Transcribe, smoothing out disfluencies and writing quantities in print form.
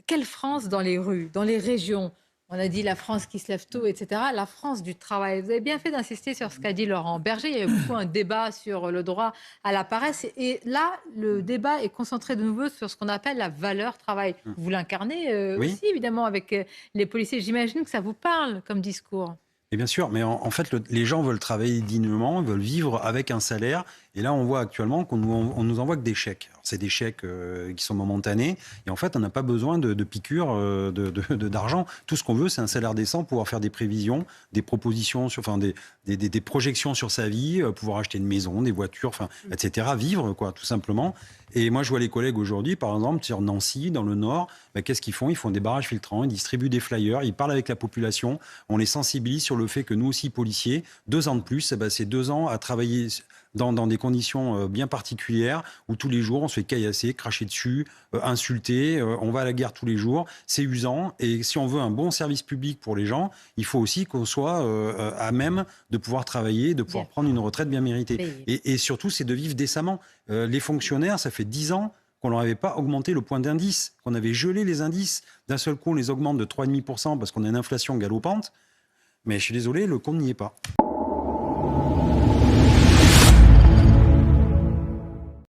Quelle France dans les rues, dans les régions? On a dit la France qui se lève tôt, etc. La France du travail. Vous avez bien fait d'insister sur ce qu'a dit Laurent Berger. Il y a eu beaucoup un débat sur le droit à la paresse. Et là, le débat est concentré de nouveau sur ce qu'on appelle la valeur travail. Vous l'incarnez Oui. aussi, évidemment, avec les policiers. J'imagine que ça vous parle comme discours. Et bien sûr, mais en fait, les gens veulent travailler dignement, veulent vivre avec un salaire. Et là, on voit actuellement on nous envoie que des chèques. Alors, c'est des chèques qui sont momentanés. Et en fait, on n'a pas besoin de piqûres d'argent. Tout ce qu'on veut, c'est un salaire décent, pouvoir faire des prévisions, des propositions, des projections sur sa vie, pouvoir acheter une maison, des voitures, etc. Vivre, quoi, tout simplement. Et moi, je vois les collègues aujourd'hui, par exemple, sur Nancy, dans le Nord, qu'est-ce qu'ils font? Ils font des barrages filtrants, ils distribuent des flyers, ils parlent avec la population, on les sensibilise sur le fait que nous aussi, policiers, 2 ans de plus, c'est 2 ans à travailler dans des conditions bien particulières, où tous les jours, on se fait caillasser, cracher dessus, insulter, on va à la guerre tous les jours, c'est usant, et si on veut un bon service public pour les gens, il faut aussi qu'on soit à même de pouvoir travailler, de pouvoir Bien. prendre une retraite bien méritée. Et surtout, c'est de vivre décemment. Les fonctionnaires, ça fait 10 ans qu'on ne leur avait pas augmenté le point d'indice, qu'on avait gelé les indices. D'un seul coup, on les augmente de 3,5% parce qu'on a une inflation galopante. Mais je suis désolé, le compte n'y est pas.